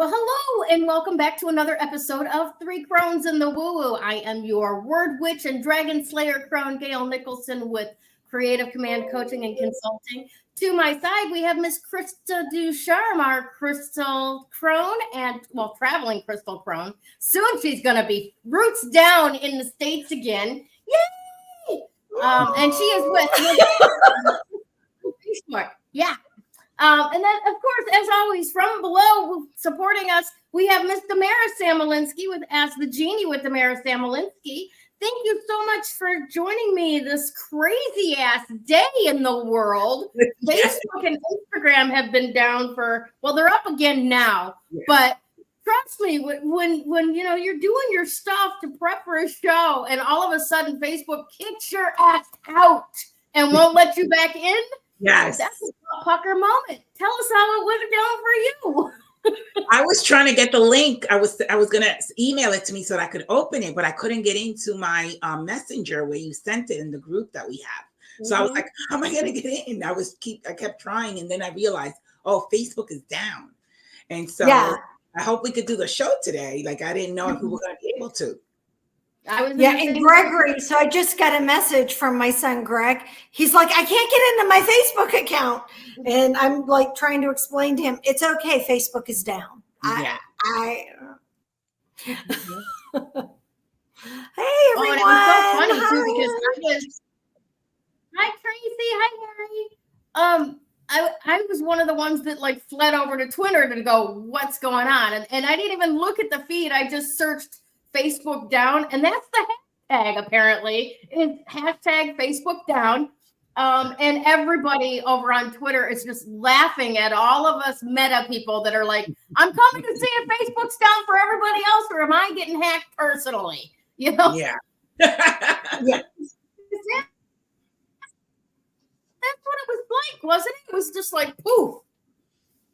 Well, hello, and welcome back to another episode of Three Crones in the Woo-Woo. I am your word witch and dragon slayer crone, Gayle Nicholson, with Creative Command Coaching and Consulting. To my side, we have Miss Krista Ducharme, our crystal crone, and, well, traveling crystal crone. Soon she's going to be roots down in the States again. Yay! And she is with Facebook. Yeah. And then, of course, as always, from below, supporting us, we have Miss Damaris Samolinski with Ask the Genie with Damaris Samolinski. Thank you so much for joining me this crazy-ass day in the world. Facebook and Instagram have been down for, well, they're up again now. Yeah. But trust me, when you know you're doing your stuff to prep for a show and all of a sudden Facebook kicks your ass out and won't let you back in, yes, that's a pucker moment. Tell us how it went down for you. I was trying to get the link. I was gonna email it to me so that I could open it, but I couldn't get into my messenger where you sent it in the group that we have. So I was like, how am I gonna get in? I kept trying, and then I realized, oh, Facebook is down. And so I hope we could do the show today. Like, I didn't know if we were gonna be able to. And Gregory, so I just got a message from my son Greg. He's like, I can't get into my Facebook account. And I'm like trying to explain to him, it's okay, Facebook is down. Yeah. Hey, everyone. And it was so funny too, because hi Tracy, hi Harry. I was one of the ones that like fled over to Twitter to go, what's going on? And I didn't even look at the feed. I just searched Facebook down, and that's the hashtag apparently. It's hashtag Facebook down. And everybody over on Twitter is just laughing at all of us meta people that are like, I'm coming to see if Facebook's down for everybody else, or am I getting hacked personally? You know? Yeah. Yeah. That's what it was like, wasn't it? It was just like poof.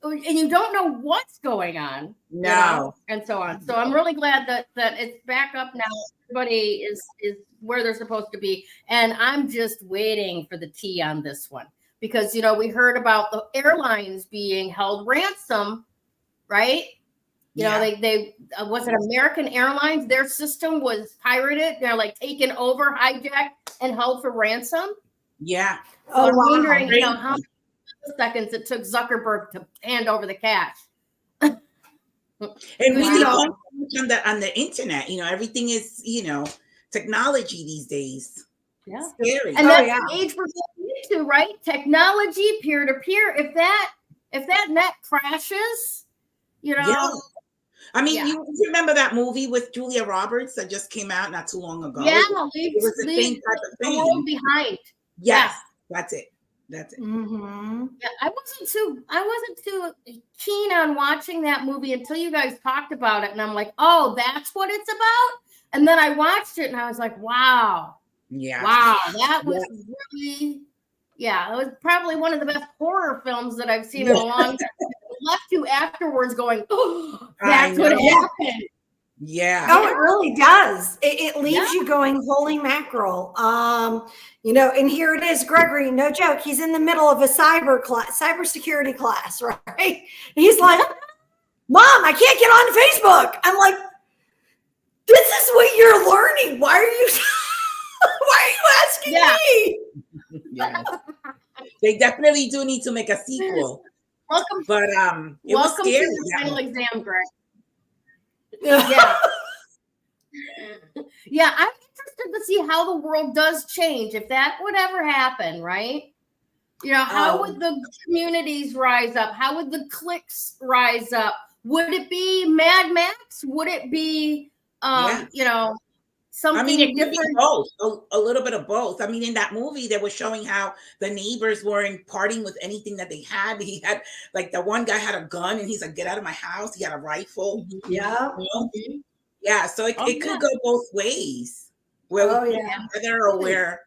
And you don't know what's going on. No. You know, and so on. So I'm really glad that it's back up now. Everybody is where they're supposed to be. And I'm just waiting for the tea on this one. Because, you know, we heard about the airlines being held ransom, right? You know, they was it American Airlines? Their system was pirated. They're like taken over, hijacked, and held for ransom. Yeah. So I'm wondering, you know, how seconds it took Zuckerberg to hand over the cash. And we know on the internet, you know, everything is, you know, technology these days. Yeah. Scary. And that's the age we're going into, right? Technology, peer-to-peer. If that net crashes, you know. Yeah. I mean, you remember that movie with Julia Roberts that just came out not too long ago? Yeah, it was the same type of thing. The world behind. Yes, that's it. That's it. Mm-hmm. Yeah, I wasn't too keen on watching that movie until you guys talked about it, and I'm like, oh, that's what it's about. And then I watched it, and I was like, wow, that was really, it was probably one of the best horror films that I've seen in a long time. I left you afterwards going, oh, that's what happened. Yeah. Oh, it really does. It leaves you going, holy mackerel. You know, and here it is, Gregory, no joke. He's in the middle of a cybersecurity class, right? He's like, Mom, I can't get on Facebook. I'm like, this is what you're learning. Why are you asking me? Yeah. They definitely do need to make a sequel. Welcome to the final exam, Greg. Yeah. Yeah, I'm interested to see how the world does change if that would ever happen, right? You know, how would the communities rise up? How would the cliques rise up? Would it be Mad Max? Would it be, you know, something different? Could be both. A little bit of both. I mean, in that movie, they were showing how the neighbors weren't parting with anything that they had. He had, like, the one guy had a gun, and he's like, "Get out of my house." He had a rifle. Yeah. You know? Yeah. So it could go both ways. Where we together, or where,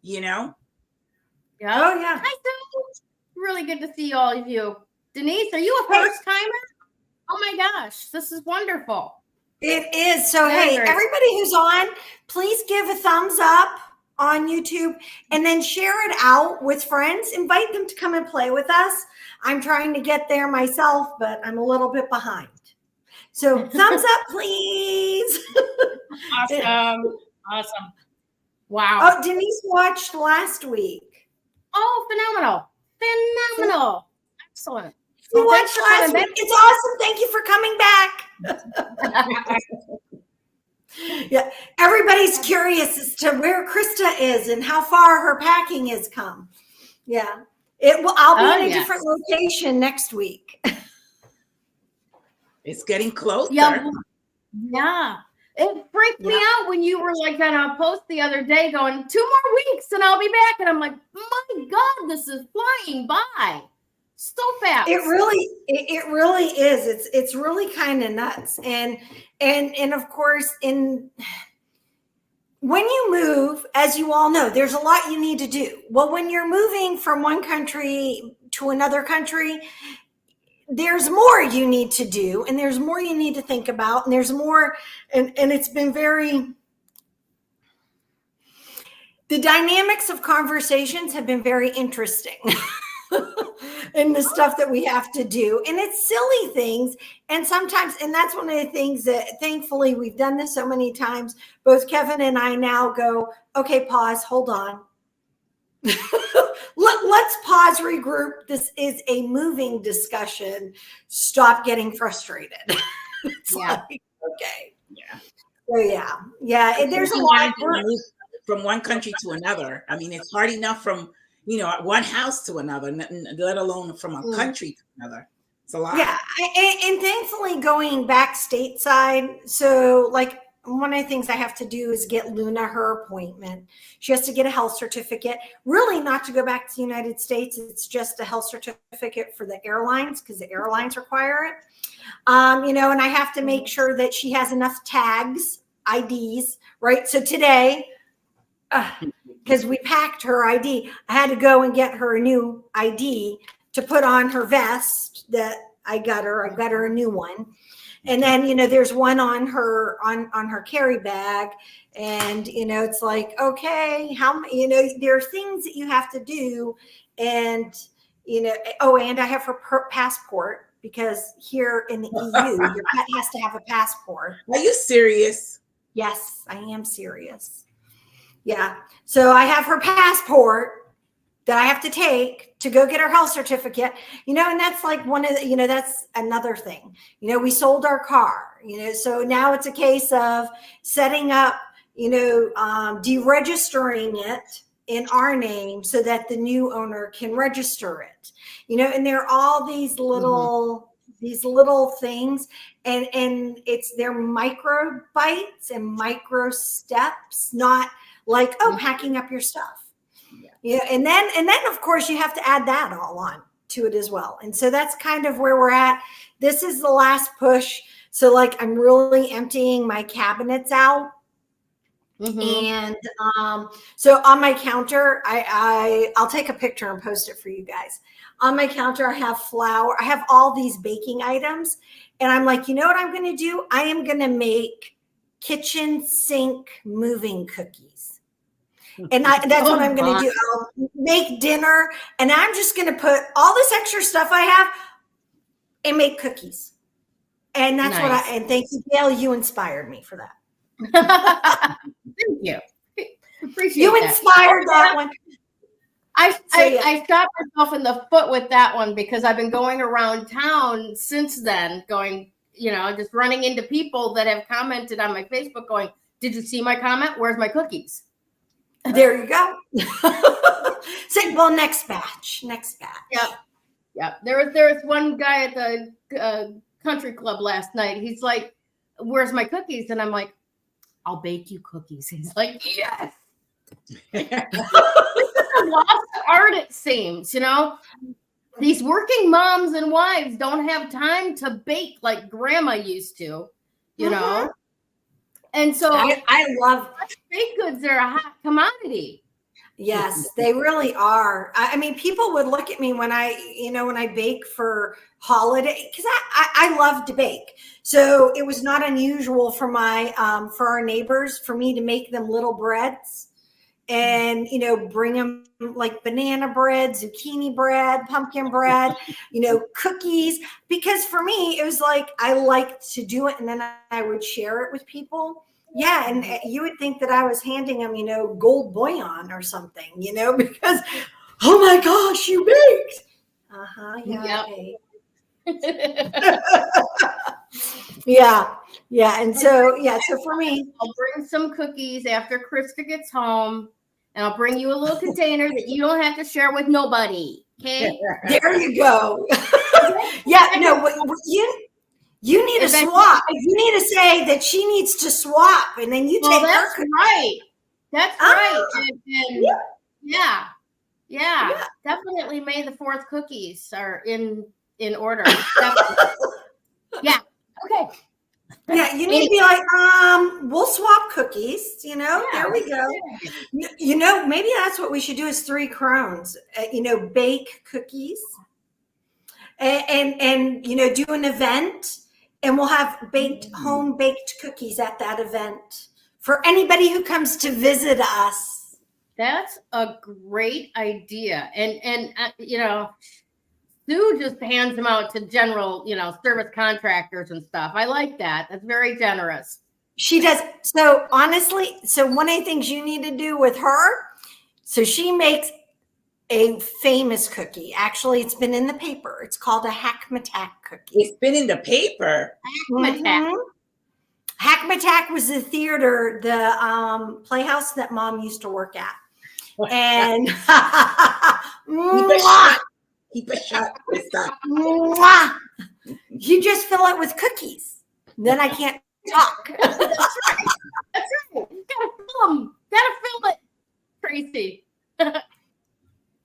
you know. Yeah. Oh yeah. Hi, Sue. Really good to see all of you. Denise, are you a first timer? Oh my gosh, this is wonderful. It is. So, hey, everybody who's on, please give a thumbs up on YouTube and then share it out with friends. Invite them to come and play with us. I'm trying to get there myself, but I'm a little bit behind. So thumbs up, please. Awesome. Awesome. Wow. Oh, Denise watched last week. Oh, phenomenal. Phenomenal. Excellent. You Well, watched last week. It's awesome. Thank you for coming back. Yeah, everybody's curious as to where Krista is and how far her packing has come. Yeah, I'll be in a different location next week. It's getting closer. Yeah. It freaked me out when you were like on a post the other day going 2 more weeks and I'll be back. And I'm like, my God, this is flying by so fast. It really is. It's really kind of nuts. And of course, when you move, as you all know, there's a lot you need to do. Well, when you're moving from one country to another country, there's more you need to do, and there's more you need to think about, and there's more, and it's been the dynamics of conversations have been very interesting in the stuff that we have to do. And it's silly things. And sometimes, and that's one of the things that thankfully we've done this so many times, both Kevin and I now go, okay, pause, hold on. Let's pause, regroup. This is a moving discussion. Stop getting frustrated. It's like, okay. Yeah. So yeah. There's a lot from one country to another. I mean, it's hard enough from, one house to another, let alone from a country to another. It's a lot. Yeah. And thankfully going back stateside. So like, one of the things I have to do is get Luna her appointment. She has to get a health certificate, really not to go back to the United States. It's just a health certificate for the airlines because the airlines require it. And I have to make sure that she has enough tags, IDs, right? So today, because we packed her ID, I had to go and get her a new ID to put on her vest that I got her. I got her a new one. And then, there's one on her carry bag, and, it's like, okay, there are things that you have to do. And, and I have her passport because here in the EU, your pet has to have a passport. Are you serious? Yes, I am serious. Yeah. So I have her passport that I have to take to go get her health certificate, and that's like one of the, that's another thing, we sold our car, so now it's a case of setting up, deregistering it in our name so that the new owner can register it, and there are all these little, things, and they're micro bites and micro steps, not like, packing up your stuff. Yeah. And then of course you have to add that all on to it as well. And so that's kind of where we're at. This is the last push. So like, I'm really emptying my cabinets out. And so on my counter, I'll take a picture and post it for you guys. On my counter, I have flour. I have all these baking items. And I'm like, you know what I'm going to do? I am going to make kitchen sink moving cookies. And that's what I'm going to do. I'll make dinner, and I'm just going to put all this extra stuff I have and make cookies. And that's what and thank you, Gayle. You inspired me for that. Thank you. Appreciate you inspired that one. I shot myself in the foot with that one because I've been going around town since then, going, just running into people that have commented on my Facebook going, did you see my comment? Where's my cookies? There you go. Next batch. Yeah. There was one guy at the country club last night. He's like, where's my cookies? And I'm like, I'll bake you cookies. He's like, yes. This is a lost art, it seems, These working moms and wives don't have time to bake like grandma used to, And so I love baked goods are a hot commodity. Yes, they really are. I mean, people would look at me when I bake for holiday, because I love to bake. So it was not unusual for for our neighbors, for me to make them little breads and, you know, bring them like banana bread, zucchini bread, pumpkin bread, you know, cookies. Because for me, it was like, I liked to do it and then I would share it with people. Yeah. And you would think that I was handing them, you know, gold bullion or something, you know, because, oh my gosh, you baked. Yeah. Yep. Yeah. Yeah. And so, yeah. So for me, I'll bring some cookies after Krista gets home, and I'll bring you a little container that you don't have to share with nobody. Okay. there you go. Yeah. No, you need to swap. You need to say that she needs to swap, and then you take that's her. Right. That's right. And yeah. Definitely May the 4th cookies are in order. Yeah. Okay. Yeah, you need to be like, we'll swap cookies, you know, there we go. You know, maybe that's what we should do is 3 Crones, you know, bake cookies and, you know, do an event and we'll have home baked cookies at that event for anybody who comes to visit us. That's a great idea. And you know, Sue just hands them out to general, you know, service contractors and stuff. I like that. That's very generous. She does. So honestly, so one of the things you need to do with her, so she makes a famous cookie. Actually, it's been in the paper. It's called a Hackmatack cookie. It's been in the paper. Hackmatack. Hackmatack was the theater, the playhouse that Mom used to work at. And Keep it shut. You just fill it with cookies. Then I can't talk. That's right. That's right. You gotta fill them. Gotta fill it, Tracy.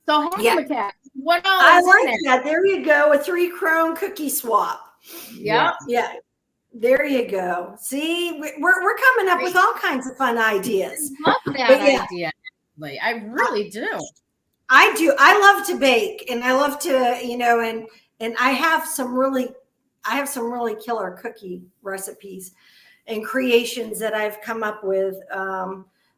So Hackmatack. What else? I like that. There you go. A 3 Crone cookie swap. Yeah. Yeah. There you go. See, we're coming up with all kinds of fun ideas. I love that idea. I really do. I do. I love to bake and I love to, you know, and I have some really killer cookie recipes and creations that I've come up with.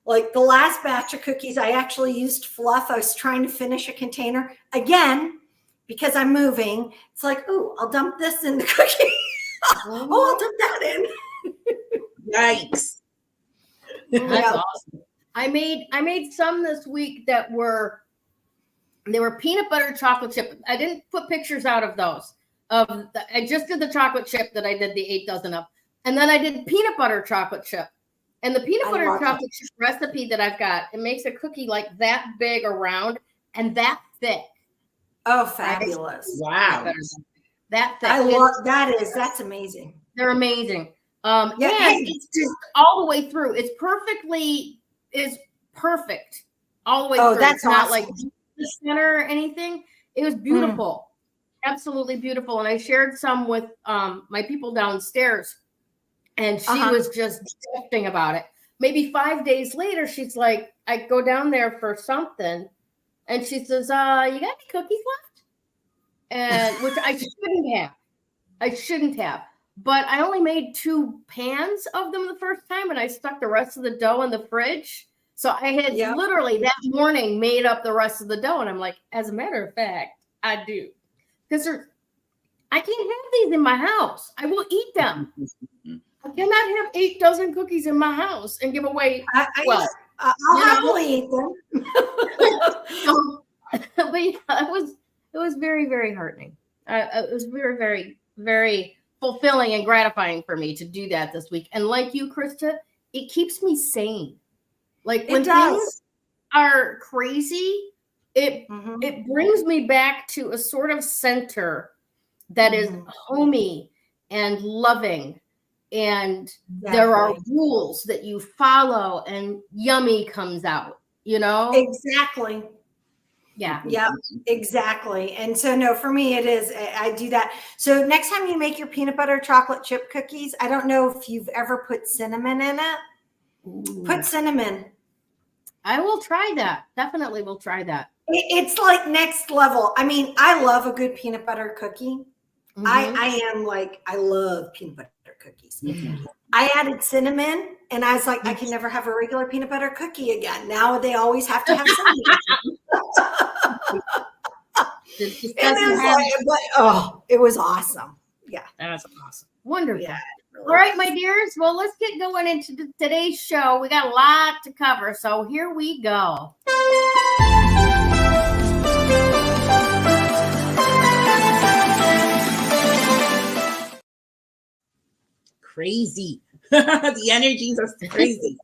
Like the last batch of cookies, I actually used fluff. I was trying to finish a container again because I'm moving. It's like, oh, I'll dump this in the cookie. Oh, I'll dump that in. Yikes. That's awesome. I made some this week that they were peanut butter chocolate chip. I didn't put pictures out of those. I just did the chocolate chip that I did the 8 dozen of. And then I did peanut butter chocolate chip. And the peanut butter chocolate chip recipe that I've got, it makes a cookie like that big around and that thick. Oh, fabulous. Wow. That thick. I love that's amazing. They're amazing. Yeah, and it's just all the way through. It's perfect all the way through. That's it's not awesome. like the center or anything. It was beautiful. Absolutely beautiful. And I shared some with my people downstairs and she was just jesting about it. Maybe 5 days later, she's like, I go down there for something and she says, you got any cookies left? And which I shouldn't have. But I only made 2 pans of them the first time and I stuck the rest of the dough in the fridge. So I had literally that morning made up the rest of the dough. And I'm like, as a matter of fact, I do. Because I can't have these in my house. I will eat them. I cannot have 8 dozen cookies in my house and give away. I'll happily eat them. But yeah, it was very, very heartening. It was very, very, very fulfilling and gratifying for me to do that this week. And like you, Krista, it keeps me sane. Like when things are crazy, it brings me back to a sort of center that is homey and loving. And there are rules that you follow and yummy comes out, you know? Exactly. Yeah. Yeah, exactly. And so, no, for me, it is, I do that. So next time you make your peanut butter chocolate chip cookies, I don't know if you've ever put cinnamon in it. Ooh. Put cinnamon. I will try that. Definitely will try that. It's like next level. I mean, I love a good peanut butter cookie. I love peanut butter. cookies. Mhm. I added cinnamon, and I was like, I can never have a regular peanut butter cookie again. Now they always have to have cinnamon. It just And doesn't it's have. like, it was awesome. Yeah. That's awesome. Wonderful. Yeah. All right, my dears. Well, let's get going into today's show. We got a lot to cover, so here we go. Crazy. The energies are crazy.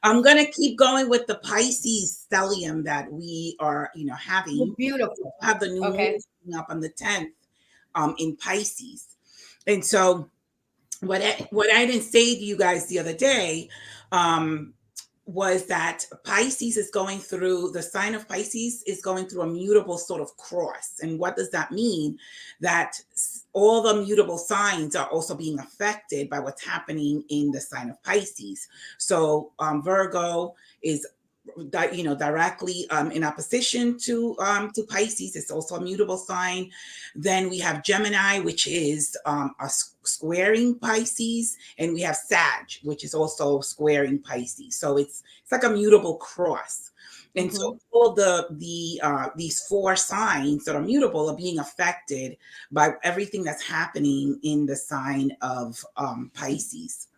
I'm going to keep going with the Pisces stellium that we are, having. Beautiful. Have the new moon coming up on the 10th in Pisces. And so what I didn't say to you guys the other day was that Pisces is going through, the sign of Pisces is going through a mutable sort of cross. And what does that mean? That all the mutable signs are also being affected by what's happening in the sign of Pisces. So Virgo is directly in opposition to Pisces. It's also a mutable sign. Then we have Gemini, which is a squaring Pisces, and we have Sag, which is also squaring Pisces. So it's like a mutable cross. And so all these four signs that are mutable are being affected by everything that's happening in the sign of Pisces.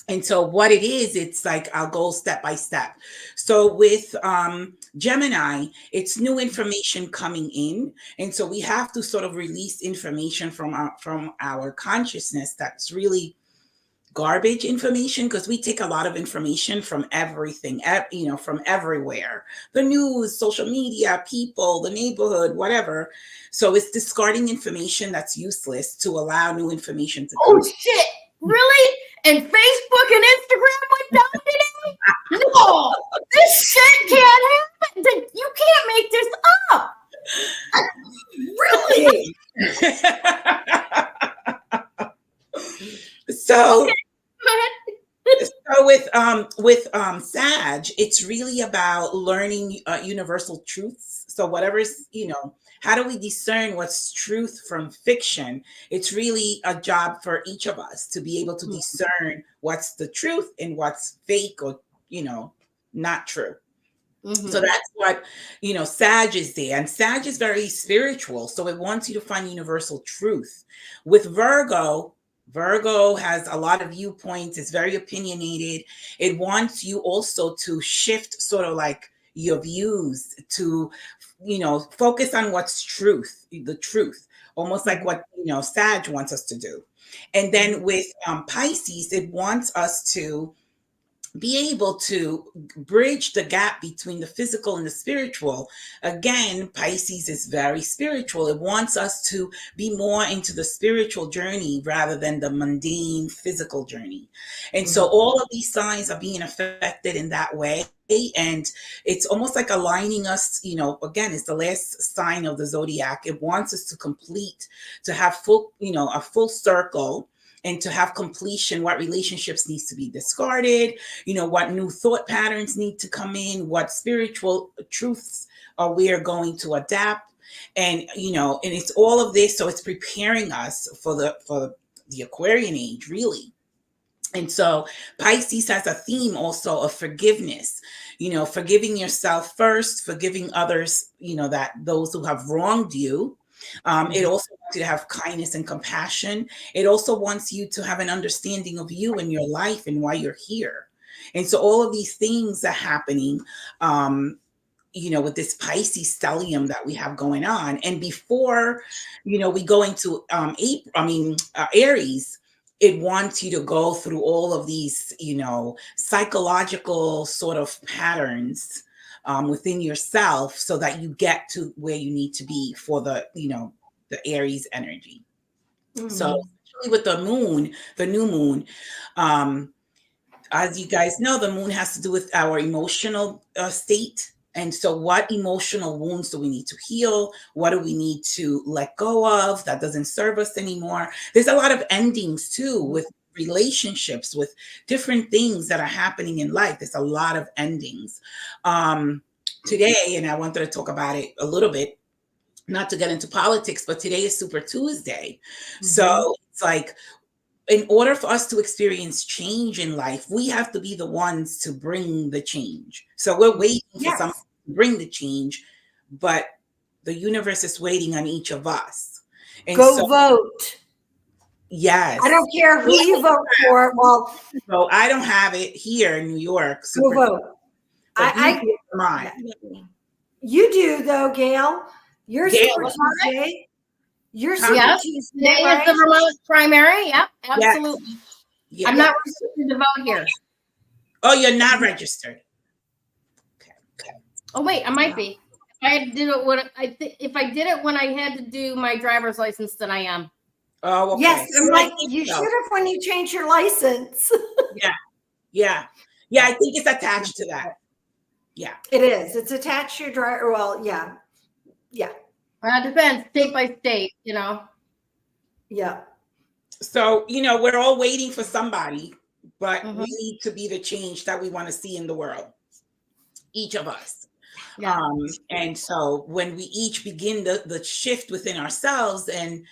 And so what it is, it's like, I'll go step by step. So with Gemini, it's new information coming in. And so we have to sort of release information from our consciousness that's really garbage information, because we take a lot of information from everything, from everywhere. The news, social media, people, the neighborhood, whatever. So it's discarding information that's useless to allow new information to come. Oh, shit. Really? And Facebook and Instagram went down today? No, this shit can't happen. You can't make this up. Really? So, Okay. so with Sag, it's really about learning universal truths. So whatever's, how do we discern what's truth from fiction? It's really a job for each of us to be able to discern what's the truth and what's fake or, not true. So that's what, Sag is there. And Sag is very spiritual. So it wants you to find universal truth. With Virgo has a lot of viewpoints. It's very opinionated. It wants you also to shift sort of like your views to, focus on what's truth, the truth, almost like what, Sag wants us to do. And then with Pisces, it wants us to be able to bridge the gap between the physical and the spiritual. Again, Pisces is very spiritual. It wants us to be more into the spiritual journey rather than the mundane physical journey. And so all of these signs are being affected in that way. And it's almost like aligning us, again, it's the last sign of the zodiac. It wants us to complete, to have full, a full circle, and to have completion, what relationships needs to be discarded, what new thought patterns need to come in, what spiritual truths are we are going to adapt. And, and it's all of this. So it's preparing us for the Aquarian age, really. And so Pisces has a theme also of forgiveness, forgiving yourself first, forgiving others, that those who have wronged you. It also wants you to have kindness and compassion. It also wants you to have an understanding of you and your life and why you're here. And so all of these things are happening, with this Pisces stellium that we have going on. And before, we go into Aries, it wants you to go through all of these, psychological sort of patterns within yourself so that you get to where you need to be for the Aries energy. So especially with the moon, the new moon, as you guys know, the moon has to do with our emotional state. And so what emotional wounds do we need to heal? What do we need to let go of that doesn't serve us anymore? There's a lot of endings too with relationships, with different things that are happening in life. There's a lot of endings. Today, and I wanted to talk about it a little bit, not to get into politics, but today is Super Tuesday. So it's like in order for us to experience change in life, we have to be the ones to bring the change. So we're waiting for someone to bring the change, but the universe is waiting on each of us. And Go vote. Yes. I don't care who you vote for. Well, so I don't have it here in New York. Go vote. You do though, Gayle. You're Super Tuesday. You're Super Tuesday. Today is the Vermont primary. Yep, absolutely. Yes. I'm not registered to vote here. Oh, you're not registered. Okay. Oh wait, I might be. If I did it when if I did it when I had to do my driver's license, then I am. Oh, okay. Yes, I'm like, you should have when you change your license. Yeah. I think it's attached to that. Yeah, it is. It's attached to your driver. Well, yeah. Well, it depends, state by state, you know. Yeah. So, we're all waiting for somebody, but we need to be the change that we want to see in the world. Each of us. Yeah. And so when we each begin the shift within ourselves and,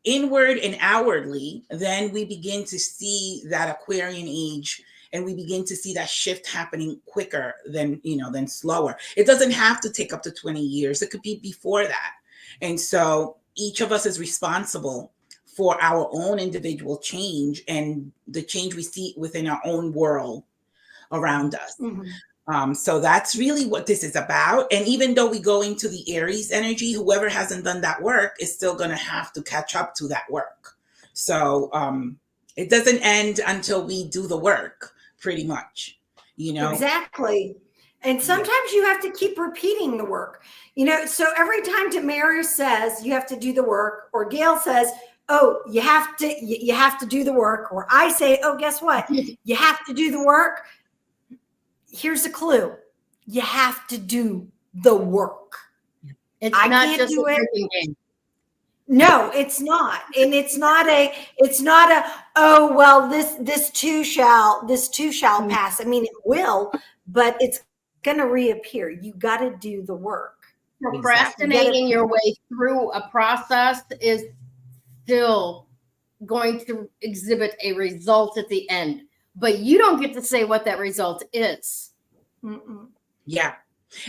inward and outwardly, then we begin to see that Aquarian age, and we begin to see that shift happening quicker than slower. It doesn't have to take up to 20 years. It could be before that. And so each of us is responsible for our own individual change and the change we see within our own world around us. So that's really what this is about. And even though we go into the Aries energy, whoever hasn't done that work is still going to have to catch up to that work. So it doesn't end until we do the work, pretty much, Exactly. And sometimes you have to keep repeating the work, so every time Damaris says you have to do the work, or Gayle says, oh, you have to do the work, or I say, oh, guess what? You have to do the work. Here's a clue. You have to do the work. It's not just a drinking game. No, it's not. And it's not a, oh, well, this too shall pass. I mean, it will, but it's going to reappear. You got to do the work. Procrastinating your way through a process is still going to exhibit a result at the end, but you don't get to say what that result is. Yeah.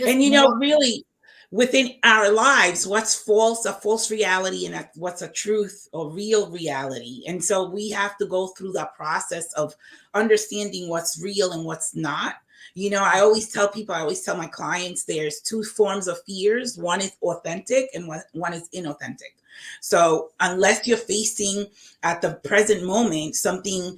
And really within our lives, what's false, a false reality, and what's a truth or real reality. And so we have to go through that process of understanding what's real and what's not. I always tell my clients, there's two forms of fears. One is authentic and one is inauthentic. So unless you're facing at the present moment something,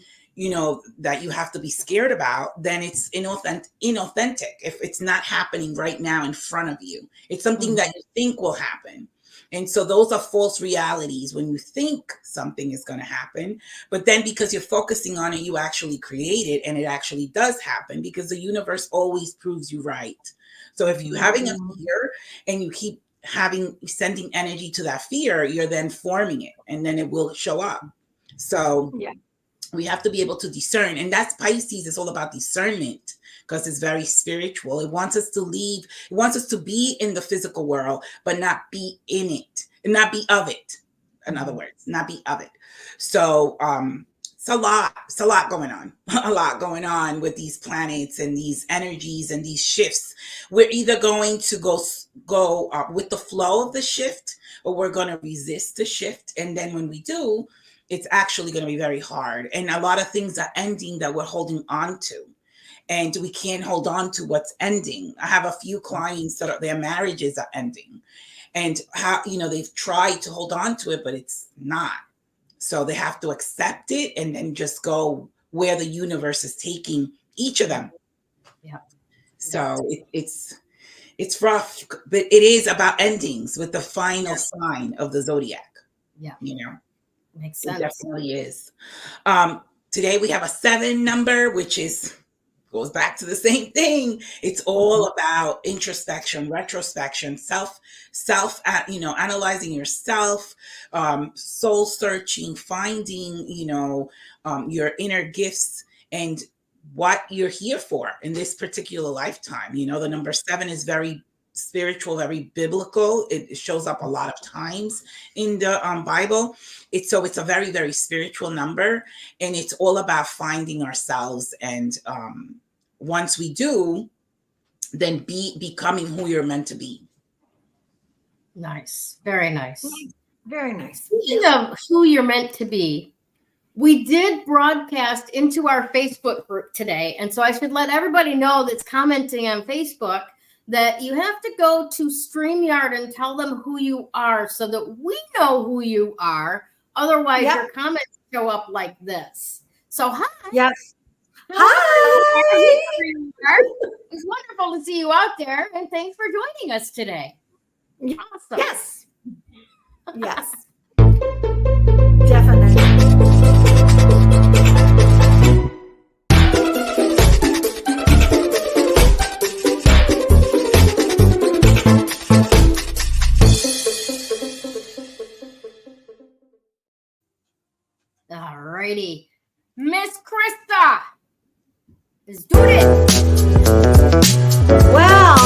that you have to be scared about, then it's inauthentic. If it's not happening right now in front of you, it's something that you think will happen. And so those are false realities when you think something is going to happen, but then because you're focusing on it, you actually create it, and it actually does happen because the universe always proves you right. So if you're having a fear and you keep sending energy to that fear, you're then forming it, and then it will show up. So we have to be able to discern, and that's Pisces. It's all about discernment because it's very spiritual. It wants us to leave. It wants us to be in the physical world, but not be in it and not be of it. In other words, not be of it. So it's a lot going on, a lot going on with these planets and these energies and these shifts. We're either going to go with the flow of the shift, or we're going to resist the shift. And then when we do, it's actually going to be very hard. And a lot of things are ending that we're holding on to. And we can't hold on to what's ending. I have a few clients that their marriages are ending. And they've tried to hold on to it, but it's not. So they have to accept it and then just go where the universe is taking each of them. Yeah. So it's rough, but it is about endings with the final sign of the zodiac. Yeah. Makes sense. It definitely is. Today we have a 7 number, which goes back to the same thing. It's all about introspection, retrospection, self, analyzing yourself, soul searching, finding, your inner gifts and what you're here for in this particular lifetime. The number 7 is very spiritual, very biblical. It shows up a lot of times in the Bible. It's a very, very spiritual number, and it's all about finding ourselves. And once we do, then becoming who you're meant to be. Nice. Very nice. Very nice. Speaking of who you're meant to be, we did broadcast into our Facebook group today. And so I should let everybody know that's commenting on Facebook that you have to go to StreamYard and tell them who you are so that we know who you are. Otherwise, your comments show up like this. So, hi. Yes. Hi. It's wonderful to see you out there. And thanks for joining us today. Awesome. Yes. Yes. Definitely. All righty. Miss Krista, let's do it. Well,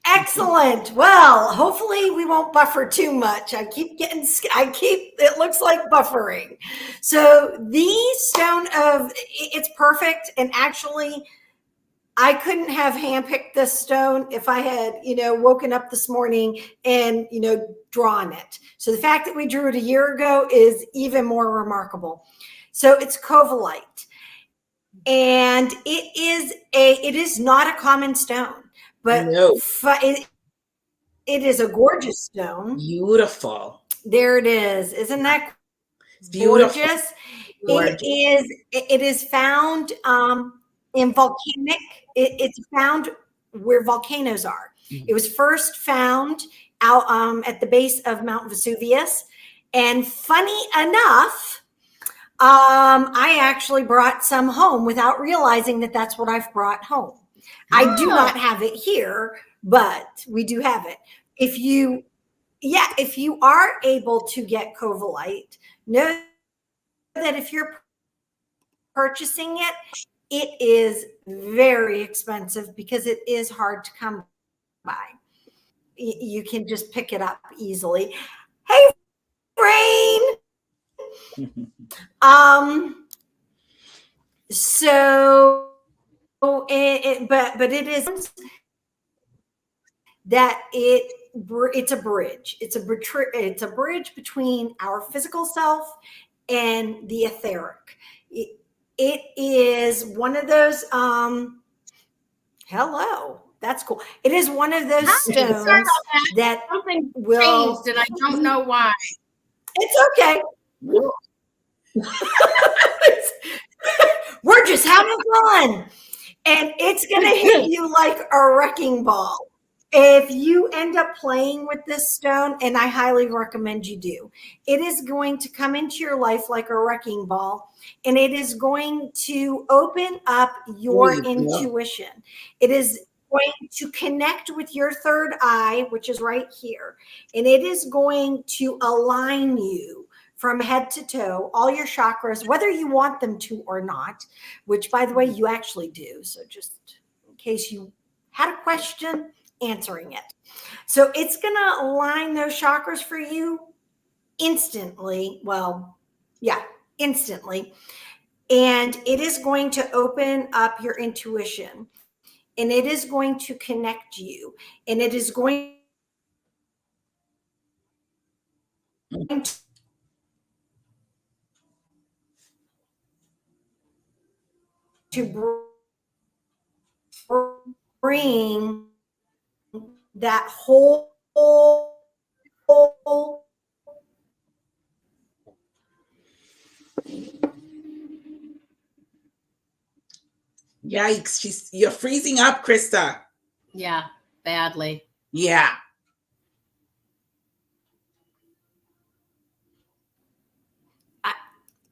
excellent. Well, hopefully we won't buffer too much. It looks like buffering. So the stone it's perfect. And actually, I couldn't have handpicked this stone if I had, woken up this morning and, drawn it. So the fact that we drew it a year ago is even more remarkable. So it's Covellite, and it is not a common stone, but No. it is a gorgeous stone. Beautiful. There it is. Isn't that Beautiful. gorgeous? Gorgeous. It is found in volcanic. It's found where volcanoes are. Mm-hmm. It was first found out at the base of Mount Vesuvius. And funny enough, I actually brought some home without realizing that that's what I've brought home. Oh. I do not have it here, but we do have it. If you are able to get Covellite, know that if you're purchasing it, it is very expensive because it is hard to come by. You can just pick it up easily. Hey, Rain. So, but it is that it's a bridge. It's a bridge between our physical self and the etheric. It is one of those, hello, that's cool. It is one of those stones that something will changed and I don't know why. It's okay. We're just having fun. And it's going to hit you like a wrecking ball. If you end up playing with this stone, and I highly recommend you do, it is going to come into your life like a wrecking ball, and it is going to open up your intuition. It is going to connect with your third eye, which is right here, and it is going to align you from head to toe, all your chakras, whether you want them to or not, which, by the way, you actually do. So just in case you had a question, answering it. So it's going to align those chakras for you instantly. Well, yeah, instantly. And it is going to open up your intuition, and it is going to connect you, and it is going to bring that whole Yikes, you're freezing up, Krista. Yeah, badly. Yeah.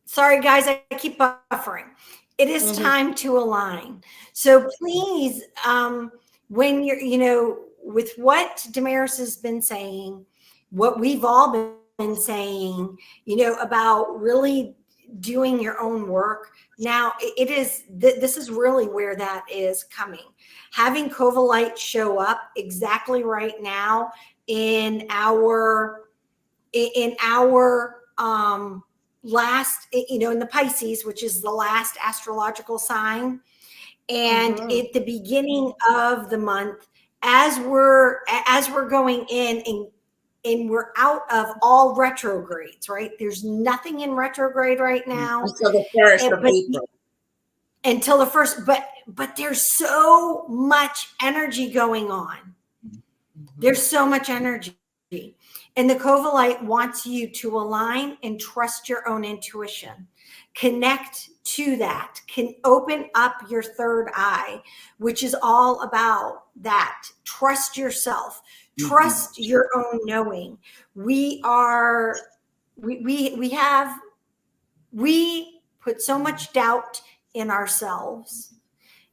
Sorry, guys, I keep buffering. It is time to align. So please, when you're, with what Damaris has been saying, what we've all saying, about really doing your own work. Now this is really where that is coming. Having Covellite show up exactly right now in our last, in the Pisces, which is the last astrological sign. And at the beginning of the month, as we're going in and we're out of all retrogrades, right? There's nothing in retrograde right now. Until the 1st of April. Until the 1st, but there's so much energy going on. There's so much energy. And the Covellite wants you to align and trust your own intuition. Connect to that. Can open up your third eye, which is all about that. Trust yourself. Trust your own knowing. We put so much doubt in ourselves,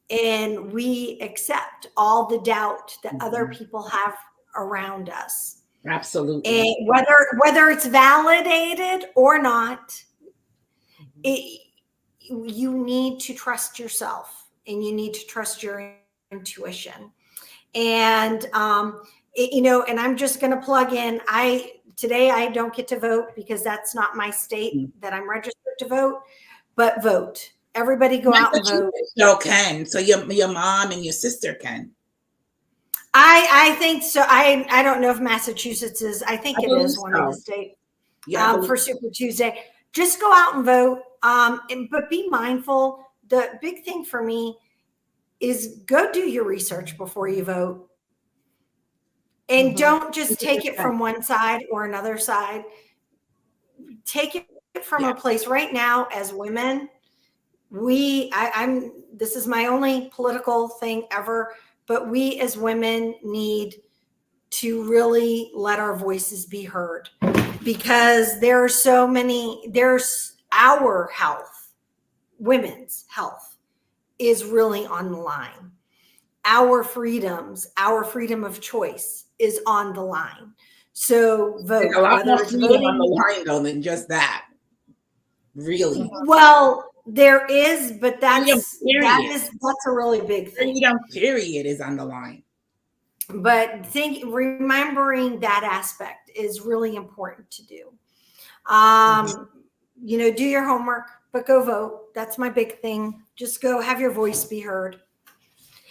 and we accept all the doubt that other people have around us. Absolutely. And whether it's validated or not, you need to trust yourself, and you need to trust your intuition. And and I'm just going to plug in. Today I don't get to vote because that's not my state that I'm registered to vote, but vote. Everybody go out and vote. You can. So your mom and your sister can. I think so. I don't know if Massachusetts is. I think it is one of the states for Super Tuesday. Just go out and vote. But be mindful. The big thing for me is go do your research before you vote. And don't just take it from one side or another side. Take it from a place. Right now, as women, this is my only political thing ever, but we as women need to really let our voices be heard, because there's our health, women's health is really on the line. Our freedoms, our freedom of choice is on the line. So vote. There's a lot more freedom on the line though than just that. Really? Well, there is, but that's a really big thing. Freedom period is on the line. But remembering that aspect is really important to do. Do your homework, but go vote. That's my big thing. Just go have your voice be heard.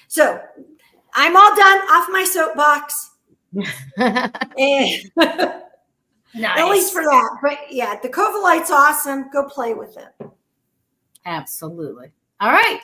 So I'm all done off my soapbox. Nice. At least for that. But yeah, the Covellite's awesome. Go play with it. Absolutely. All right.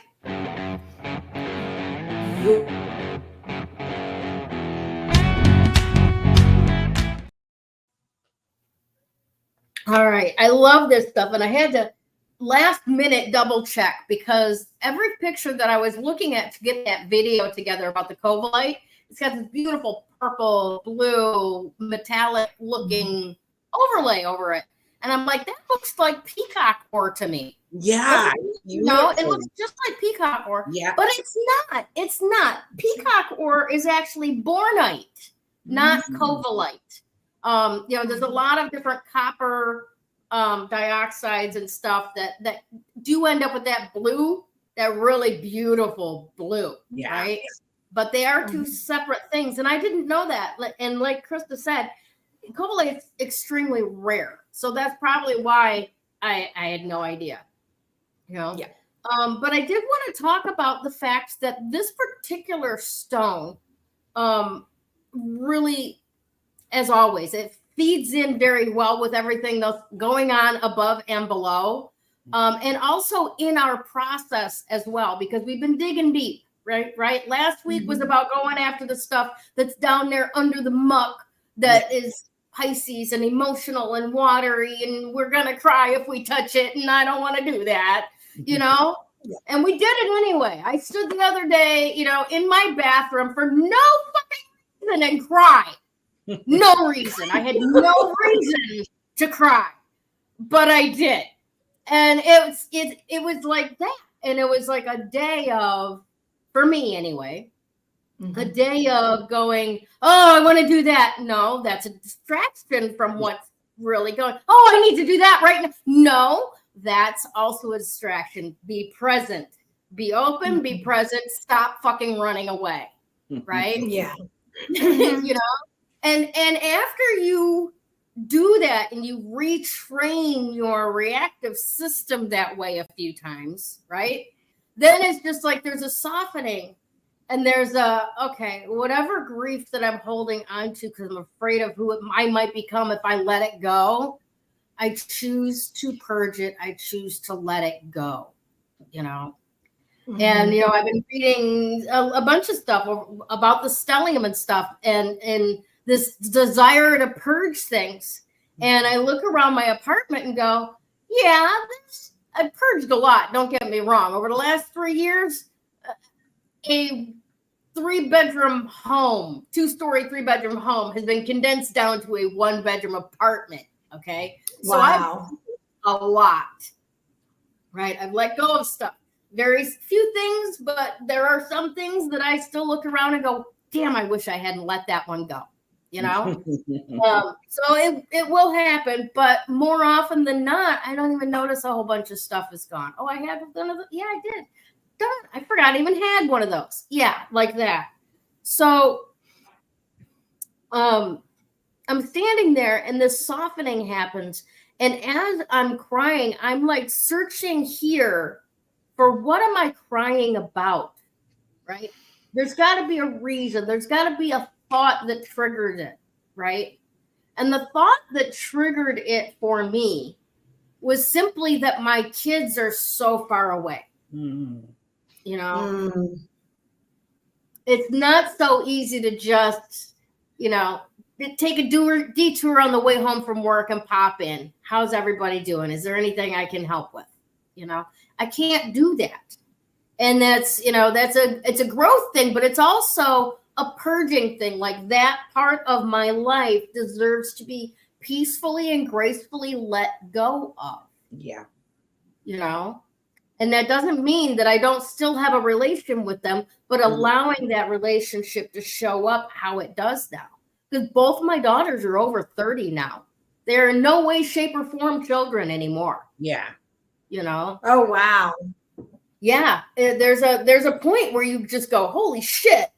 All right. I love this stuff. And I had to last minute double check, because every picture that I was looking at to get that video together about the Covellite, it's got this beautiful purple, blue, metallic looking overlay over it. And I'm like, that looks like peacock ore to me. Yeah. It looks just like peacock ore. Yeah. But it's not. It's not. Peacock ore is actually bornite, not Covellite. There's a lot of different copper dioxides and stuff that do end up with that blue, that really beautiful blue, right? But they are two separate things, and I didn't know that. And like Krista said, Covellite is extremely rare, so that's probably why I had no idea. But I did want to talk about the fact that this particular stone, really, as always, it feeds in very well with everything that's going on above and below. And also in our process as well, because we've been digging deep, right? Last week was about going after the stuff that's down there under the muck that is Pisces and emotional and watery, and we're going to cry if we touch it, and I don't want to do that, And we did it anyway. I stood the other day, in my bathroom for no fucking reason and cried. No reason. I had no reason to cry, but I did. And it was like that. And it was like a day of, for me anyway, a day of going, oh, I want to do that. No, that's a distraction from what's really going, oh, I need to do that right now. No, that's also a distraction. Be present, be open, be present, stop fucking running away. Right? Yeah. You know, and after you do that and you retrain your reactive system that way a few times, right? Then it's just like there's a softening and there's okay, whatever grief that I'm holding onto because I'm afraid of who I might become if I let it go, I choose to purge it. I choose to let it go, you know? And, you know, I've been reading a bunch of stuff about the stellium and stuff and this desire to purge things. And I look around my apartment and go, yeah, I've purged a lot. Don't get me wrong. Over the last 3 years, a 3-bedroom home, 2-story, 3-bedroom home has been condensed down to a 1-bedroom apartment. Okay. So wow. I've a lot, right? I've let go of stuff. Very few things, but there are some things that I still look around and go, damn, I wish I hadn't let that one go, you know? So it will happen, but more often than not, I don't even notice a whole bunch of stuff is gone. Oh, I had one of those. Yeah, I did. Darn, I forgot I even had one of those. Yeah, like that. So I'm standing there and this softening happens. And as I'm crying, I'm like searching here for what am I crying about, right? There's got to be a reason. There's got to be a thought that triggered it, right? And the thought that triggered it for me was simply that my kids are so far away. You know, it's not so easy to just, you know, take a detour on the way home from work and pop in. How's everybody doing? Is there anything I can help with? You know, I can't do that. And that's, you know, it's a growth thing, but it's also a purging thing. Like that part of my life deserves to be peacefully and gracefully let go of. Yeah. You know, and that doesn't mean that I don't still have a relation with them, but allowing that relationship to show up how it does now. Because both my daughters are over 30 now. They're in no way, shape, or form children anymore. Yeah. You know? Oh, wow. Yeah. There's a point where you just go, holy shit.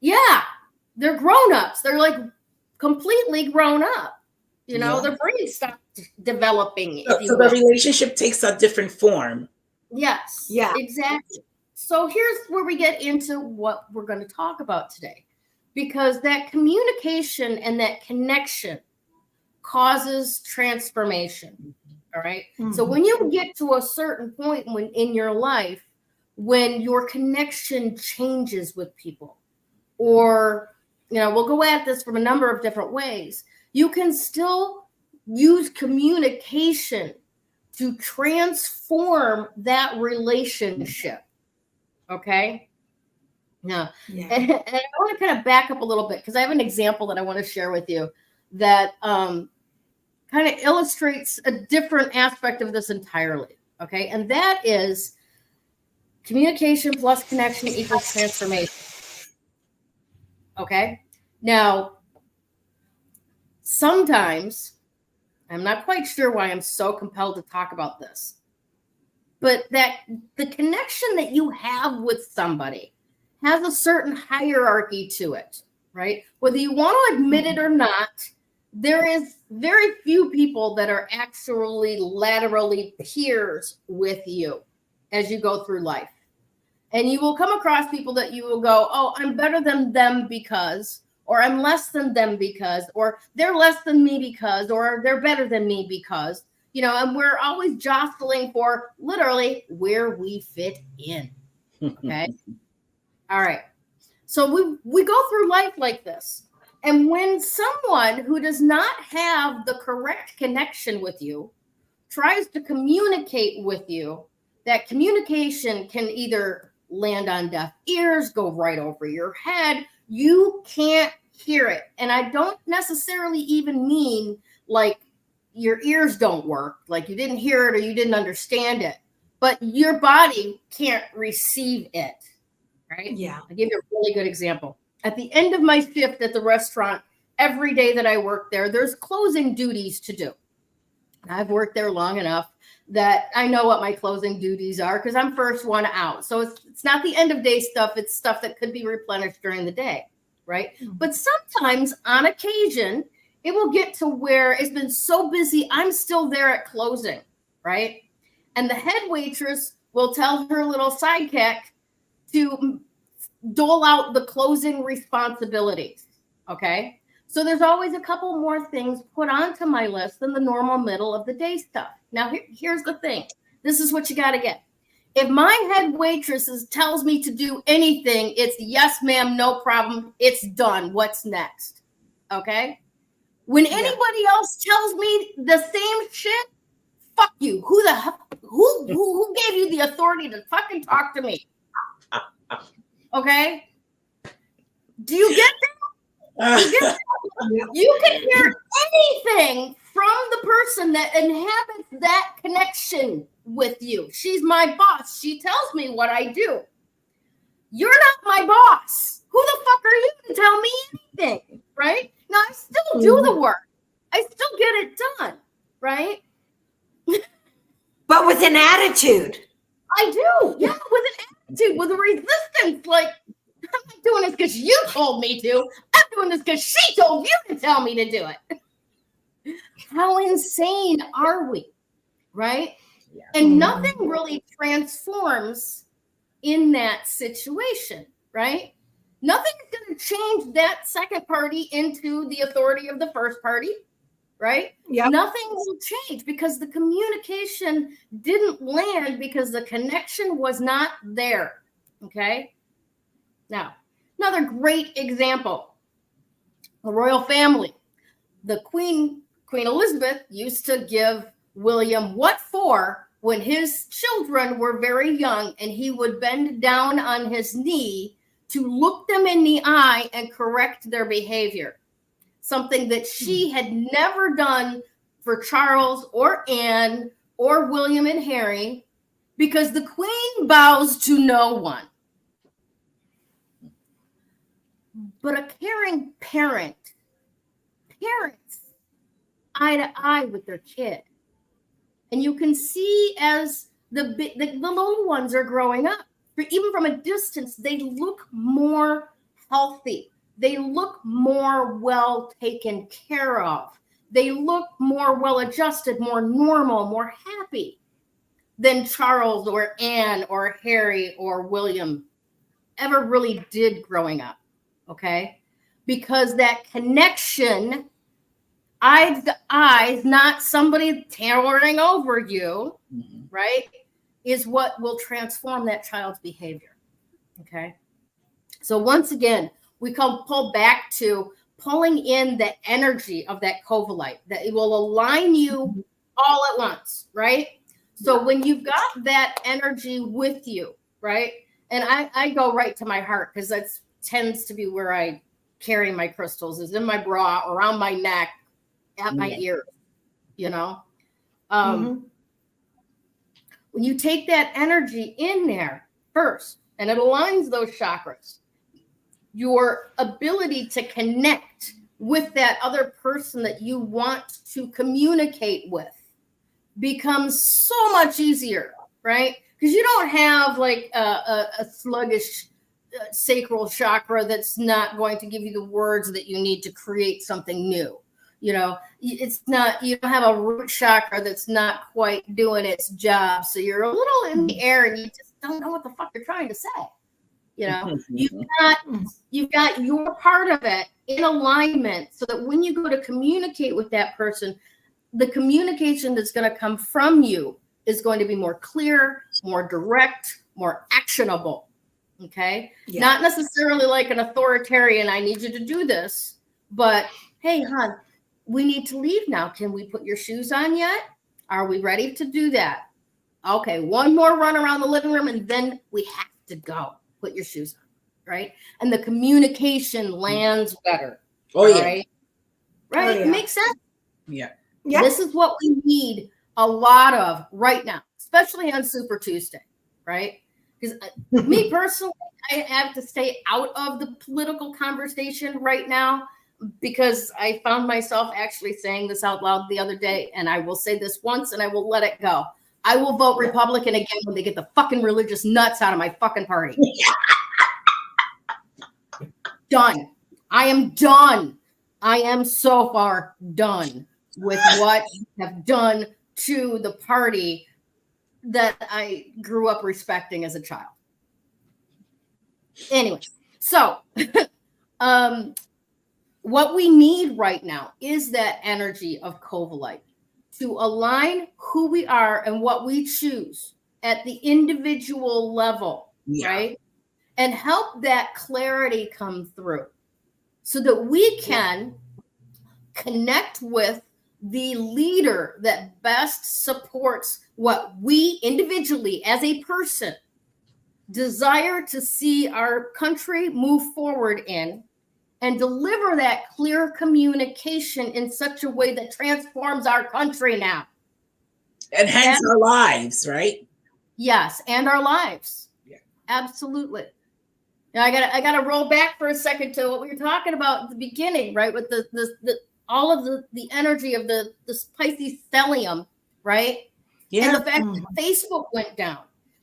Yeah. They're grown-ups. They're like completely grown up. You know, their brains stopped developing. So the relationship takes a different form. Yes. Yeah. Exactly. So here's where we get into what we're going to talk about today. Because that communication and that connection causes transformation. All right. So when you get to a certain point in your life, when your connection changes with people, or, you know, we'll go at this from a number of different ways, you can still use communication to transform that relationship. Okay. Now, and I want to kind of back up a little bit because I have an example that I want to share with you that kind of illustrates a different aspect of this entirely. Okay. And that is communication plus connection equals transformation. Okay. Now, sometimes, I'm not quite sure why I'm so compelled to talk about this, but that the connection that you have with somebody has a certain hierarchy to it, right? Whether you want to admit it or not, there is very few people that are actually laterally peers with you as you go through life. And you will come across people that you will go, oh, I'm better than them because, or I'm less than them because, or they're less than me because, or they're better than me because, you know, and we're always jostling for literally where we fit in. Okay. All right. So we go through life like this. And when someone who does not have the correct connection with you tries to communicate with you, that communication can either land on deaf ears, go right over your head. You can't hear it. And I don't necessarily even mean like your ears don't work, like you didn't hear it or you didn't understand it, but your body can't receive it. Right? Yeah. I'll give you a really good example. At the end of my shift at the restaurant every day that I work there, there's closing duties to do. I've worked there long enough that I know what my closing duties are because I'm first one out. So it's not the end of day stuff. It's stuff that could be replenished during the day, right? But sometimes on occasion, it will get to where it's been so busy, I'm still there at closing, right? And the head waitress will tell her little sidekick to dole out the closing responsibilities, okay? So there's always a couple more things put onto my list than the normal middle of the day stuff. Now, here's the thing. This is what you got to get. If my head waitress tells me to do anything, it's yes, ma'am, no problem. It's done. What's next? Okay? When anybody else tells me the same shit, fuck you. Who gave you the authority to fucking talk to me? Okay? Do you get that? You can hear anything from the person that inhabits that connection with you. She's my boss. She tells me what I do. You're not my boss. Who the fuck are you to tell me anything? Right? Now, I still do the work. I still get it done. Right? But with an attitude. I do. Yeah, with an attitude, with a resistance. Like, I'm not doing this because you told me to. I'm doing this because she told you to tell me to do it. How insane are we? Right? Yeah. And nothing really transforms in that situation, right? Nothing is going to change that second party into the authority of the first party, right? Yeah. Nothing will change because the communication didn't land because the connection was not there, okay? Now, another great example, the royal family. The Queen Elizabeth used to give William what for when his children were very young, and he would bend down on his knee to look them in the eye and correct their behavior. Something that she had never done for Charles or Anne or William and Harry, because the Queen bows to no one. But a caring parents eye to eye with their kid. And you can see as the little ones are growing up, even from a distance, they look more healthy. They look more well taken care of. They look more well adjusted, more normal, more happy than Charles or Anne or Harry or William ever really did growing up. Okay? Because that connection, eyes to eyes, not somebody towering over you, right, is what will transform that child's behavior. Okay? So once again, we can pull back to pulling in the energy of that Covellite, that it will align you all at once, right? So when you've got that energy with you, right? And I go right to my heart because that tends to be where I carry my crystals, is in my bra, around my neck, at my ears, you know? When you take that energy in there first, and it aligns those chakras, your ability to connect with that other person that you want to communicate with becomes so much easier, right? Because you don't have like a sluggish sacral chakra that's not going to give you the words that you need to create something new. You know, it's not, you don't have a root chakra that's not quite doing its job. So you're a little in the air and you just don't know what the fuck you're trying to say. You know, you've got your part of it in alignment so that when you go to communicate with that person, the communication that's going to come from you is going to be more clear, more direct, more actionable. Okay. Yeah. Not necessarily like an authoritarian, I need you to do this, but hey, hon, we need to leave now. Can we put your shoes on yet? Are we ready to do that? Okay. One more run around the living room and then we have to go. Put your shoes on, right? And the communication lands better. Oh, yeah. Right? Right? Oh, yeah. It makes sense. Yeah. Yeah. This is what we need a lot of right now, especially on Super Tuesday, right? Because me personally, I have to stay out of the political conversation right now because I found myself actually saying this out loud the other day, and I will say this once and I will let it go. I will vote Republican again when they get the fucking religious nuts out of my fucking party. Done. I am done. I am so far done with what you have done to the party that I grew up respecting as a child. Anyway, so what we need right now is that energy of Covellite to align who we are and what we choose at the individual level, right? And help that clarity come through so that we can connect with the leader that best supports what we individually as a person desire to see our country move forward in, and deliver that clear communication in such a way that transforms our country now. And hence our lives, right? Yes, and our lives. Yeah. Absolutely. Now I gotta roll back for a second to what we were talking about at the beginning, right? With the all of the energy of the Pisces stellium, right? Yeah. And the fact that Facebook went down.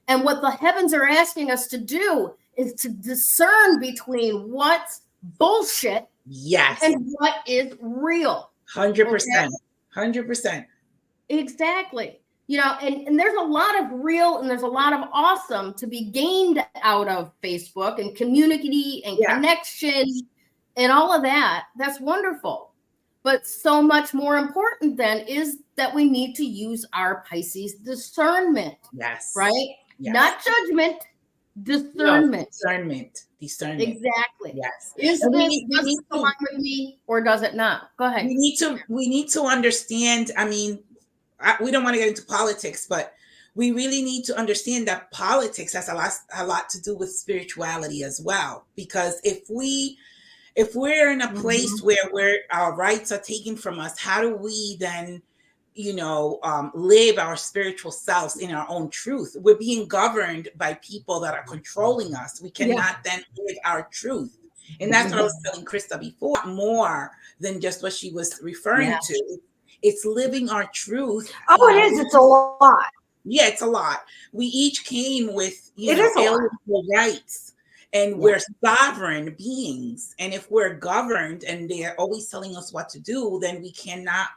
And what the heavens are asking us to do is to discern between what's bullshit, and what is real. 100%. 100%. Exactly. You know, and there's a lot of real and there's a lot of awesome to be gained out of Facebook and community and connection and all of that. That's wonderful. But so much more important then is that we need to use our Pisces discernment. Yes. Right? Yes. Not judgment, discernment. No, discernment. Exactly. Yes. Does this align with me or does it not? Go ahead. We need to understand. I mean, we don't want to get into politics, but we really need to understand that politics has a lot to do with spirituality as well. Because if we're in a place where our rights are taken from us, how do we then, live our spiritual selves in our own truth? We're being governed by people that are controlling us. We cannot then live our truth. And that's what I was telling Krista before, more than just what she was referring to. It's living our truth. Oh, it is. It's a lot. Yeah, it's a lot. We each came with, alienable rights. And we're sovereign beings. And if we're governed and they're always telling us what to do, then we cannot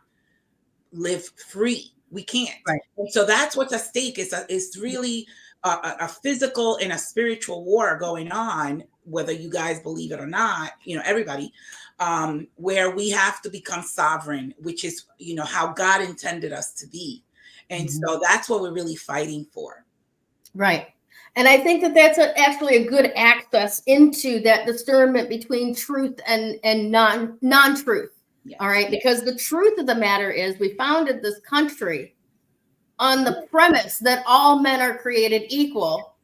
live free. We can't. Right. And so that's what's at stake. Is really a physical and a spiritual war going on, whether you guys believe it or not, everybody, where we have to become sovereign, which is, how God intended us to be. And so that's what we're really fighting for. Right. And I think that that's actually a good access into that discernment between truth and non-truth. Yes. All right. Because the truth of the matter is we founded this country on the premise that all men are created equal.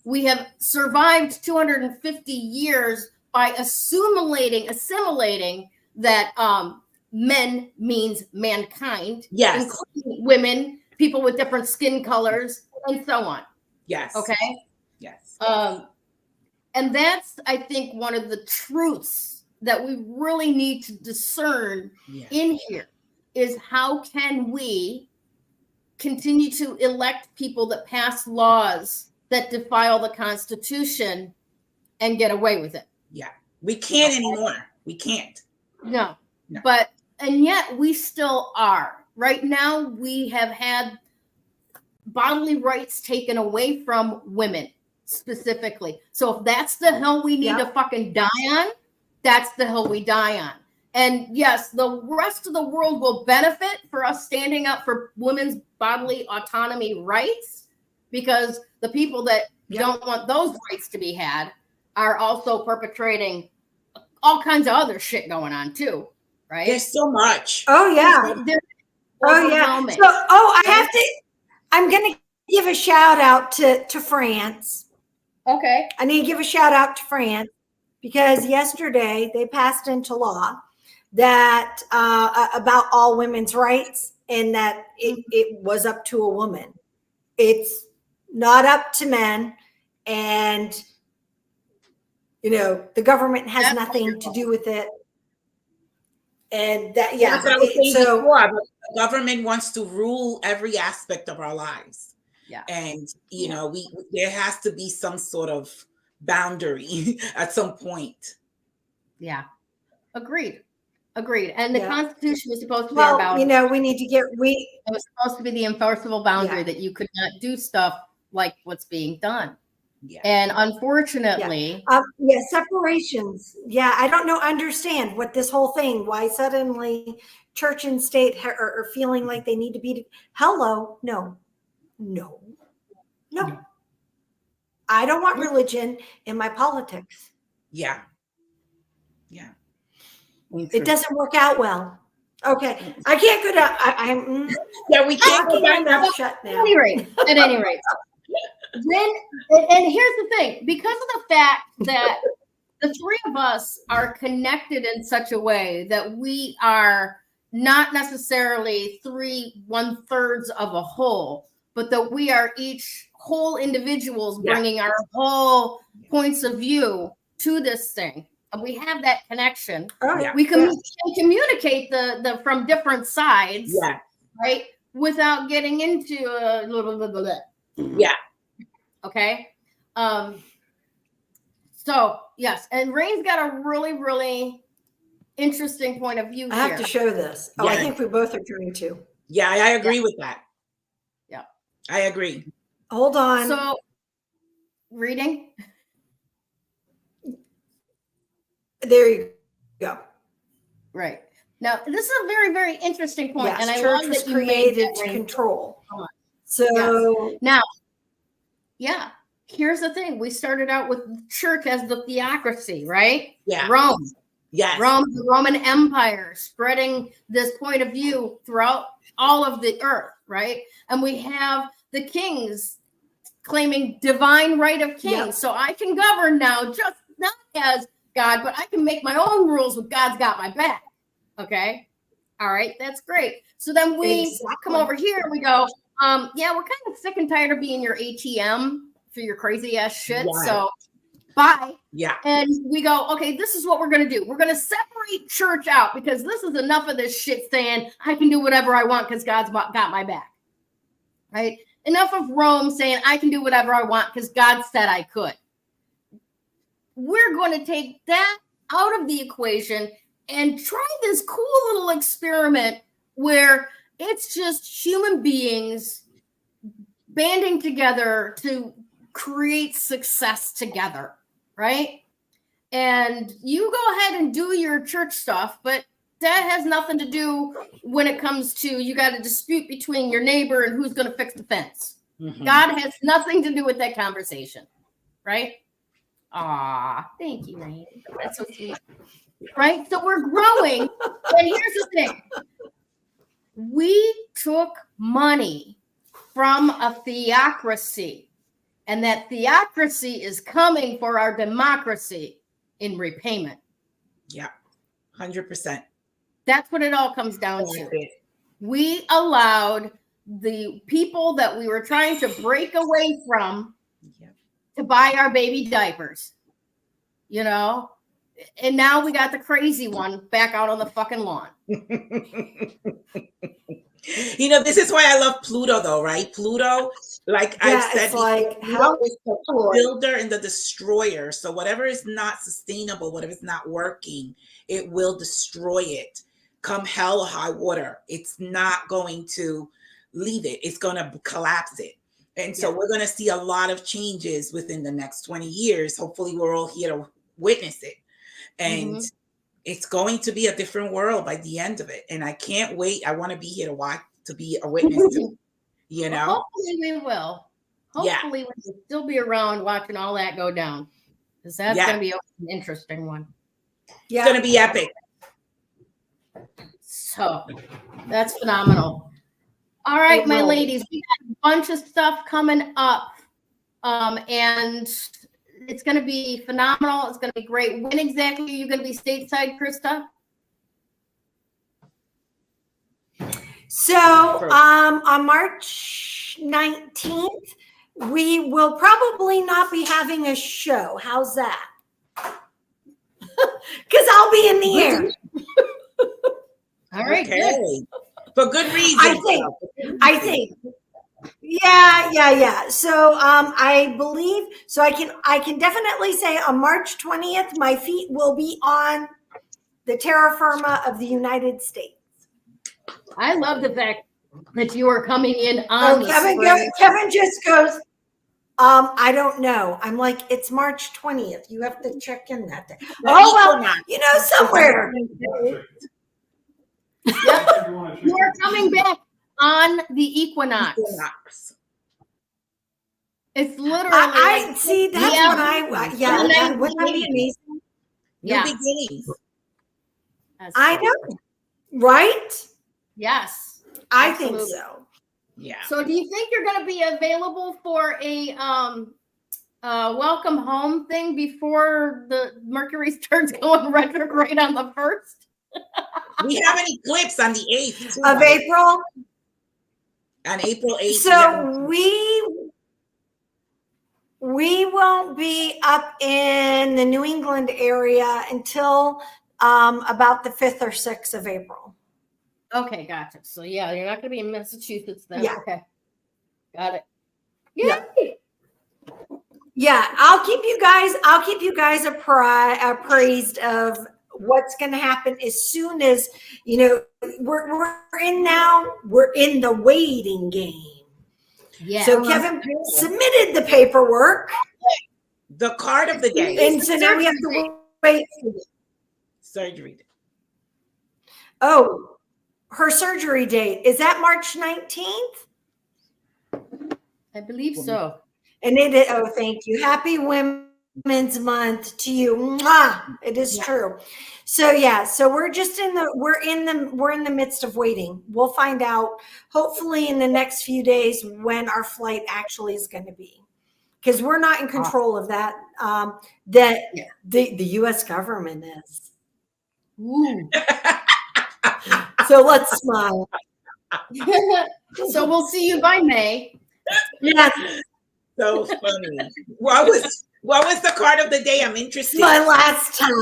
We have survived 250 years by assimilating that men means mankind, including women, people with different skin colors, and so on. Yes. Okay. Yes. And that's, I think, one of the truths that we really need to discern in here is how can we continue to elect people that pass laws that defile the Constitution and get away with it? Yeah. We can't anymore. We can't. No. But, and yet we still are. Right now, we have had bodily rights taken away from women specifically. So if that's the hill we need to fucking die on, that's the hill we die on. And yes, the rest of the world will benefit for us standing up for women's bodily autonomy rights, because the people that don't want those rights to be had are also perpetrating all kinds of other shit going on too, right? There's so much. Oh yeah. I'm going to give a shout out to France. Okay. I need to give a shout out to France because yesterday they passed into law that about all women's rights, and that it was up to a woman. It's not up to men. And, the government has nothing to do with it. And that, That's what I was saying before. The government wants to rule every aspect of our lives. Yeah. And, you know, there has to be some sort of boundary at some point. Yeah. Agreed. And the Constitution was supposed to be about, you know, we need to get, it was supposed to be the enforceable boundary that you could not do stuff like what's being done. Yeah. And unfortunately, separations. Yeah. I don't understand what this whole thing, why suddenly church and state are feeling like they need to be, hello. No. I don't want religion in my politics. Yeah. It doesn't work out well. Okay. I can't go down. We can't go down. Shut now. At any rate. And here's the thing, because of the fact that the three of us are connected in such a way that we are not necessarily 1/3 of a whole, but that we are each whole individuals bringing our whole points of view to this thing. And we have that connection. We can communicate the from different sides, right? Without getting into a little bit. Okay. So yes, and Ray's got a really, really interesting point of view. I have to show this. I think we both are trying to. Yeah, I agree with that. Yeah, I agree. Hold on. So, reading. There you go. Right. Now, this is a very, very interesting point, and I church love was that you created made to that control. So now, here's the thing: we started out with church as the theocracy, right? Yeah. Rome. Yes. Rome, the Roman Empire, spreading this point of view throughout all of the earth, right? And we have the kings claiming divine right of kings. Yep. So I can govern now, just not as God, but I can make my own rules with God's got my back. Okay. All right. That's great. So then we come over here and we go, we're kind of sick and tired of being your ATM for your crazy ass shit. Right. So bye. Yeah. And we go, okay, this is what we're going to do. We're going to separate church out because this is enough of this shit saying I can do whatever I want because God's got my back. Right. Enough of Rome saying I can do whatever I want because God said I could. We're going to take that out of the equation and try this cool little experiment where it's just human beings banding together to create success together, right? And you go ahead and do your church stuff, but that has nothing to do when it comes to you got a dispute between your neighbor and who's going to fix the fence. Mm-hmm. God has nothing to do with that conversation, right? Thank you, Rain. That's so sweet. Right? So we're growing. And here's the thing. We took money from a theocracy, and that theocracy is coming for our democracy in repayment. Yeah, 100%. That's what it all comes down to. We allowed the people that we were trying to break away from to buy our baby diapers, you know? And now we got the crazy one back out on the fucking lawn. You know, this is why I love Pluto, though, right? Pluto, like I've said, Pluto is the builder and the destroyer. So whatever is not sustainable, whatever is not working, it will destroy it. Come hell or high water, it's not going to leave it. It's going to collapse it. And so we're going to see a lot of changes within the next 20 years. Hopefully, we're all here to witness it. And it's going to be a different world by the end of it. And I can't wait. I want to be here to watch, to be a witness to, you know? Well, hopefully we will. Hopefully we will still be around watching all that go down. Because that's going to be an interesting one. Yeah. It's going to be epic. So that's phenomenal. All right, my ladies, we got a bunch of stuff coming up. And it's going to be phenomenal. It's going to be great. When exactly are you going to be stateside, Krista? So on March 19th, we will probably not be having a show. How's that? Because I'll be in the air. All right, good. For good reason. I think. Yeah. So I believe so. I can definitely say on March 20th, my feet will be on the terra firma of the United States. I love the fact that you are coming in on Kevin just goes, I don't know. I'm like, it's March 20th. You have to check in that day. Somewhere. Yep. You are coming back on the equinox. It's literally. I see. That's what I. Wouldn't that be amazing? New beginnings. I know, right? Yes, I absolutely. think so. Yeah. So, do you think you're going to be available for a welcome home thing before the Mercury starts going retrograde on the 1st? We have an eclipse on the 8th of April. On April 8th. So we won't be up in the New England area until about the 5th or 6th of April. Okay, gotcha. So yeah, you're not going to be in Massachusetts then. Yeah. Okay, got it. Yay! Yeah, I'll keep you guys appraised of what's going to happen as soon as we're in the waiting game. Yeah. So Kevin submitted the paperwork. The card of the day. And so now we have to wait. Surgery. Oh, her surgery date. Is that March 19th? I believe so. And it is, thank you. Happy Women's Month to you. Mwah! It is true. So so we're just in the midst of waiting. We'll find out hopefully in the next few days when our flight actually is going to be. Because we're not in control of that. The US government is. Ooh. So let's smile. So we'll see you by May. Yes. So funny. What was the card of the day? I'm interested. My last time.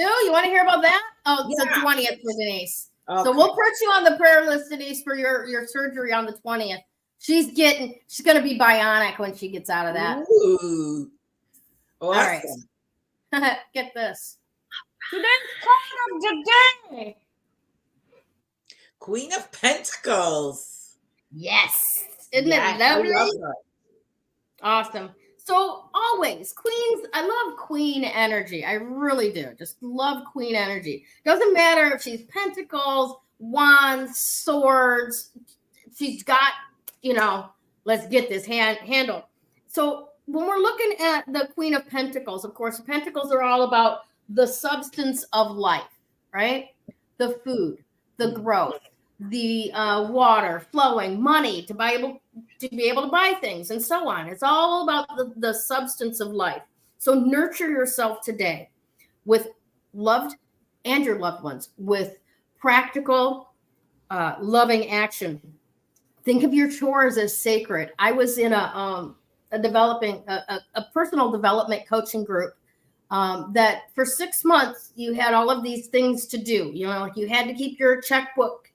Oh, you want to hear about that? Oh, it's the 20th for Denise. Okay. So we'll put you on the prayer list, Denise, for your surgery on the 20th. She's going to be bionic when she gets out of that. Ooh. Awesome. All right. Get this. Today's card of the day. Queen of Pentacles. Yes. Isn't it lovely? Awesome. So always, queens, I love queen energy. I really do. Just love queen energy. Doesn't matter if she's pentacles, wands, swords. She's got, let's get this handled. So when we're looking at the Queen of Pentacles, of course, pentacles are all about the substance of life, right? The food, the growth, the water flowing, money to be able to buy things and so on. It's all about the substance of life. So nurture yourself today with loved and your loved ones with practical, loving action. Think of your chores as sacred. I was in a personal development coaching group that for 6 months you had all of these things to do. Like you had to keep your checkbook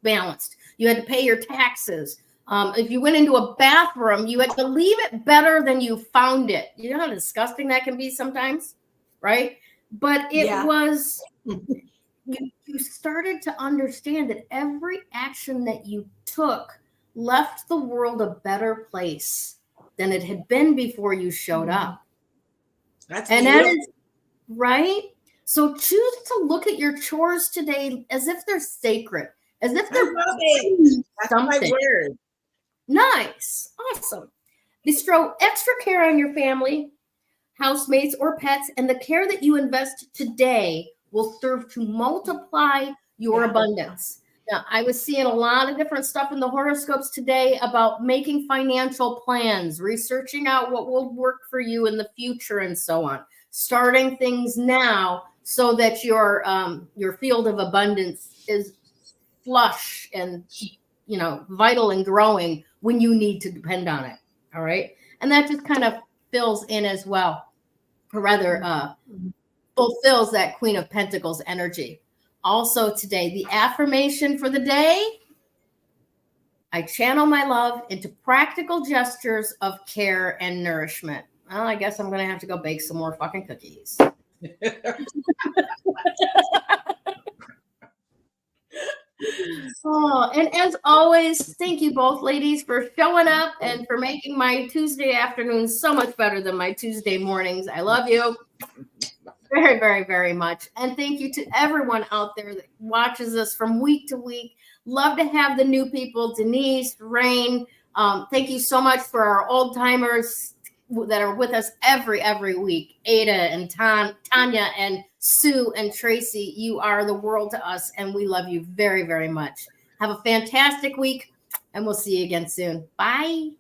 balanced. You had to pay your taxes. If you went into a bathroom, you had to leave it better than you found it. You know how disgusting that can be sometimes, right? But it was, you started to understand that every action that you took left the world a better place than it had been before you showed up. That is right. So choose to look at your chores today as if they're sacred, as if they're something. My word. Nice. Awesome. Bestow extra care on your family, housemates, or pets, and the care that you invest today will serve to multiply your abundance. Now, I was seeing a lot of different stuff in the horoscopes today about making financial plans, researching out what will work for you in the future and so on. Starting things now so that your field of abundance is flush and vital and growing when you need to depend on it. All right. And that just kind of fills in as well, or rather fulfills that Queen of Pentacles energy. Also today, the affirmation for the day: I channel my love into practical gestures of care and nourishment. Well, I guess I'm going to have to go bake some more fucking cookies. Oh, and as always, thank you both ladies for showing up and for making my Tuesday afternoons so much better than my Tuesday mornings. I love you very, very, very much. And thank you to everyone out there that watches us from week to week. Love to have the new people, Denise, Rain. Thank you so much for our old timers that are with us every week. Ada and Tanya and Sue and Tracy, you are the world to us, and we love you very, very much. Have a fantastic week, and we'll see you again soon. Bye.